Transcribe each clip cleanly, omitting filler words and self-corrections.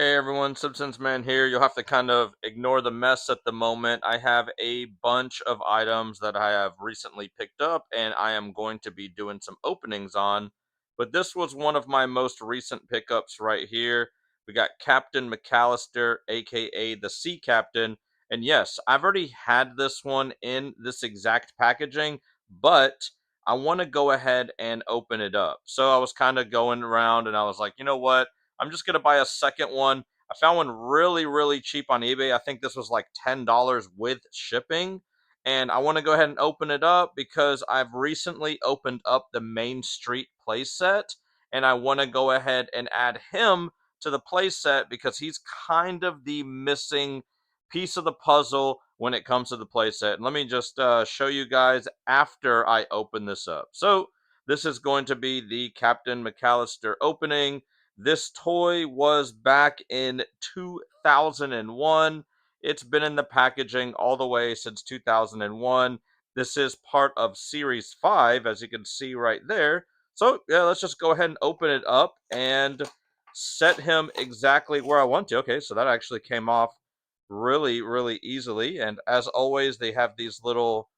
Hey everyone, Simpsons Man here. You'll have to kind of ignore the mess at the moment. I have a bunch of items that I have recently picked up and I am going to be doing some openings on. But this was one of my most recent pickups right here. We got Captain McCallister, aka the Sea Captain. And yes, I've already had this one in this exact packaging, but I want to go ahead and open it up. So I was kind of going around and I was like, you know what? I'm just gonna buy a second one. I found one really, really cheap on eBay. I think this was like $10 with shipping. And I want to go ahead and open it up because I've recently opened up the Main Street playset. And I want to go ahead and add him to the playset because he's kind of the missing piece of the puzzle when it comes to the playset. And let me just show you guys after I open this up. So this is going to be the Captain McCallister opening. This toy was back in 2001. It's been in the packaging all the way since 2001. This is part of Series 5, as you can see right there. So, yeah, let's just go ahead and open it up and set him exactly where I want to. Okay, so that actually came off really, really easily. And as always, they have these little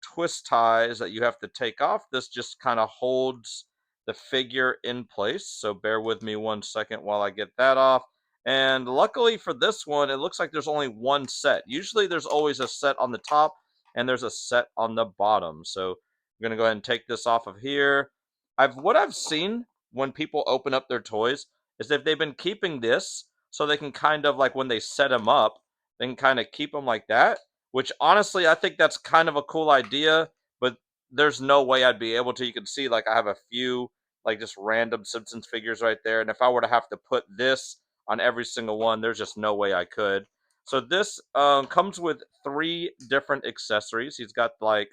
twist ties that you have to take off. This just kind of holds the figure in place. So bear with me 1 second while I get that off. And luckily for this one, it looks like there's only one set. Usually there's always a set on the top and there's a set on the bottom. So I'm going to go ahead and take this off of here. What I've seen when people open up their toys is that they've been keeping this so they can kind of like when they set them up, they can kind of keep them like that, which honestly I think that's kind of a cool idea, but there's no way I'd be able to. You can see like I have a few like just random Simpsons figures right there, and if I were to have to put this on every single one, there's just no way I could. So this comes with three different accessories. He's got like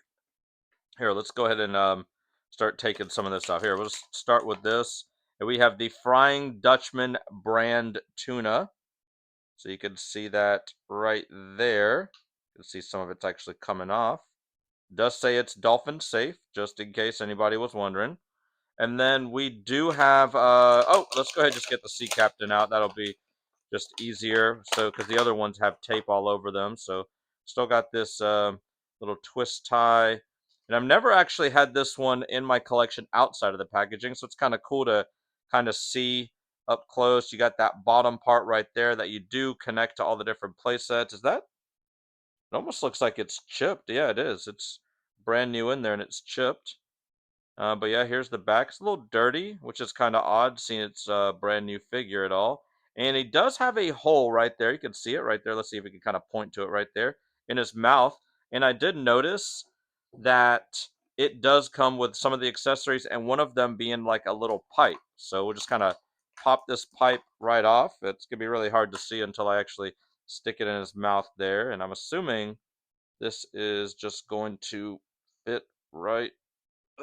here. Let's go ahead and start taking some of this out. Here, we'll just start with this, and we have the Frying Dutchman brand tuna. So you can see that right there. You can see some of it's actually coming off. It does say it's dolphin safe, just in case anybody was wondering. And then we do have, oh, let's go ahead and just get the sea captain out. That'll be just easier. So, because the other ones have tape all over them. So, still got this little twist tie. And I've never actually had this one in my collection outside of the packaging. So, it's kind of cool to kind of see up close. You got that bottom part right there that you do connect to all the different play sets. Is that? It almost looks like it's chipped. Yeah, it is. It's brand new in there and it's chipped. But yeah, here's the back. It's a little dirty, which is kind of odd seeing it's a brand new figure at all. And he does have a hole right there. You can see it right there. Let's see if we can kind of point to it right there in his mouth. And I did notice that it does come with some of the accessories and one of them being like a little pipe. So we'll just kind of pop this pipe right off. It's going to be really hard to see until I actually stick it in his mouth there. And I'm assuming this is just going to fit right.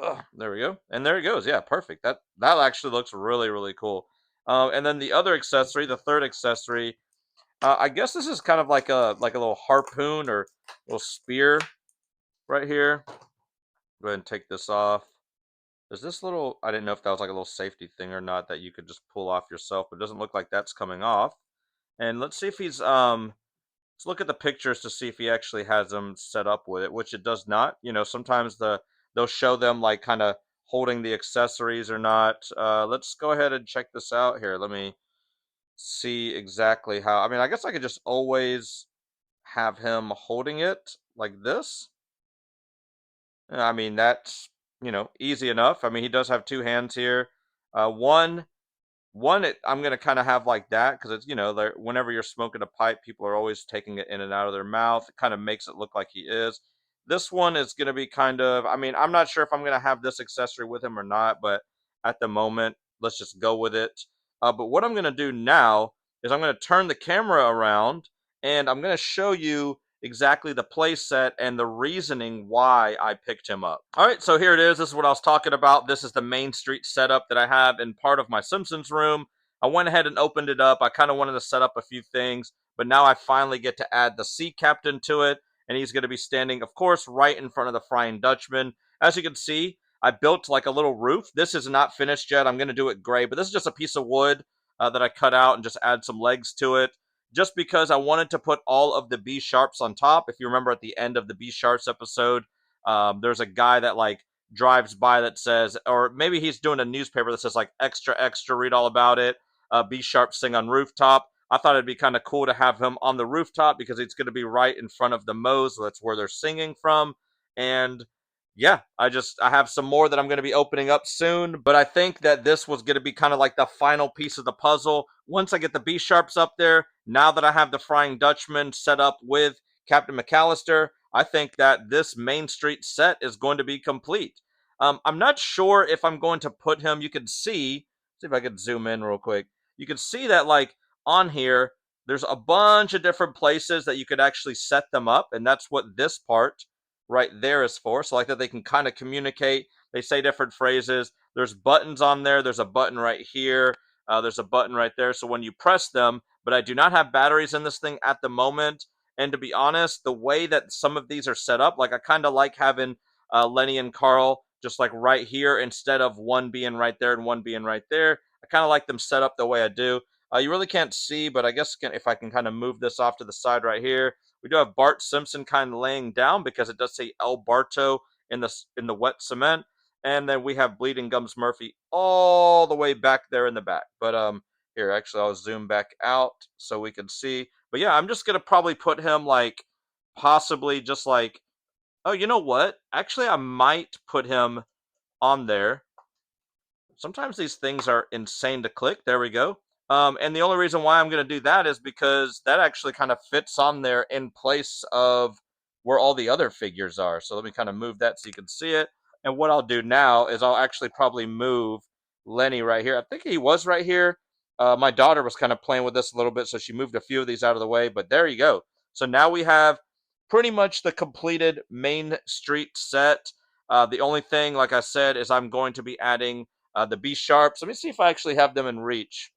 Ugh, there we go. And there it goes. Yeah, perfect. That actually looks really, really cool. And then the other accessory, the third accessory, I guess this is kind of like a little harpoon or little spear right here. Go ahead and take this off. Is this little? I didn't know if that was like a little safety thing or not that you could just pull off yourself, but it doesn't look like that's coming off. And let's see if he's let's look at the pictures to see if he actually has them set up with it, which it does not. You know, sometimes they'll show them like kind of holding the accessories or not. Let's go ahead and check this out here. Let me see exactly how. I mean, I guess I could just always have him holding it like this. I mean, that's, easy enough. I mean, he does have two hands here. One I'm gonna kind of have like that because it's whenever you're smoking a pipe, people are always taking it in and out of their mouth. It kind of makes it look like he is. This one is gonna be kind of. I mean, I'm not sure if I'm gonna have this accessory with him or not, but at the moment, let's just go with it. But what I'm gonna do now is I'm gonna turn the camera around and I'm gonna show you exactly the play set and the reasoning why I picked him up. All right, so here it is. This is what I was talking about. This is the Main Street setup that I have in part of my Simpsons room. I went ahead and opened it up. I kind of wanted to set up a few things, but now I finally get to add the sea captain to it, and he's going to be standing, of course, right in front of the Frying Dutchman. As you can see, I built like a little roof. This is not finished yet. I'm going to do it gray, but this is just a piece of wood that I cut out and just add some legs to it. Just because I wanted to put all of the B sharps on top. If you remember at the end of the B sharps episode, there's a guy that like drives by that says, or maybe he's doing a newspaper that says like extra extra, read all about it. B sharp sing on rooftop. I thought it'd be kind of cool to have him on the rooftop because it's going to be right in front of the Mo's. So that's where they're singing from. And yeah, I have some more that I'm going to be opening up soon, but I think that this was going to be kind of like the final piece of the puzzle. Once I get the B sharps up there, now that I have the Frying Dutchman set up with Captain McCallister, I think that this Main Street set is going to be complete. I'm not sure if I'm going to put him. You can see if I could zoom in real quick. You can see that like on here, there's a bunch of different places that you could actually set them up, and that's what this part right there is for. So like that they can kind of communicate. They say different phrases. There's buttons on there. There's a button right here. There's a button right there. So when you press them, but I do not have batteries in this thing at the moment. And to be honest, the way that some of these are set up, like I kind of like having Lenny and Carl just like right here instead of one being right there and one being right there. I kind of like them set up the way I do. You really can't see, but I guess if I can kind of move this off to the side right here, we do have Bart Simpson kind of laying down because it does say El Barto in the wet cement, and then we have Bleeding Gums Murphy all the way back there in the back. But here actually I'll zoom back out so we can see. But yeah, I'm just gonna probably put him like possibly just like, oh, you know what? Actually, I might put him on there. Sometimes these things are insane to click. There we go. And the only reason why I'm going to do that is because that actually kind of fits on there in place of where all the other figures are. So let me kind of move that so you can see it. And what I'll do now is I'll actually probably move Lenny right here. I think he was right here. My daughter was kind of playing with this a little bit, so she moved a few of these out of the way. But there you go. So now we have pretty much the completed Main Street set. The only thing, like I said, is I'm going to be adding the B sharps. Let me see if I actually have them in reach.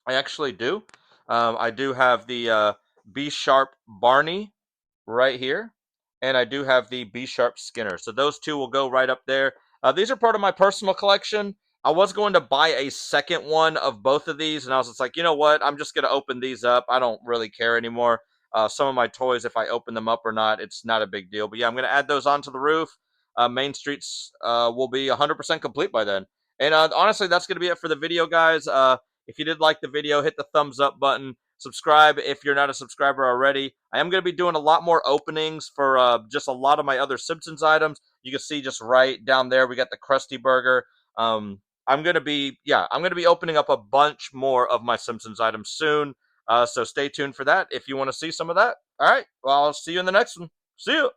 I actually do. I do have the B sharp Barney right here, and I do have the B sharp Skinner. So those two will go right up there. These are part of my personal collection. I was going to buy a second one of both of these, and I was just like, you know what? I'm just going to open these up. I don't really care anymore. Some of my toys, if I open them up or not, it's not a big deal. But yeah, I'm going to add those onto the roof. Main Streets will be 100% complete by then. And honestly, that's going to be it for the video, guys. If you did like the video, hit the thumbs up button. Subscribe if you're not a subscriber already. I am going to be doing a lot more openings for just a lot of my other Simpsons items. You can see just right down there, we got the Krusty Burger. I'm going to be, yeah, I'm going to be opening up a bunch more of my Simpsons items soon. So stay tuned for that if you want to see some of that. All right, well, I'll see you in the next one. See you.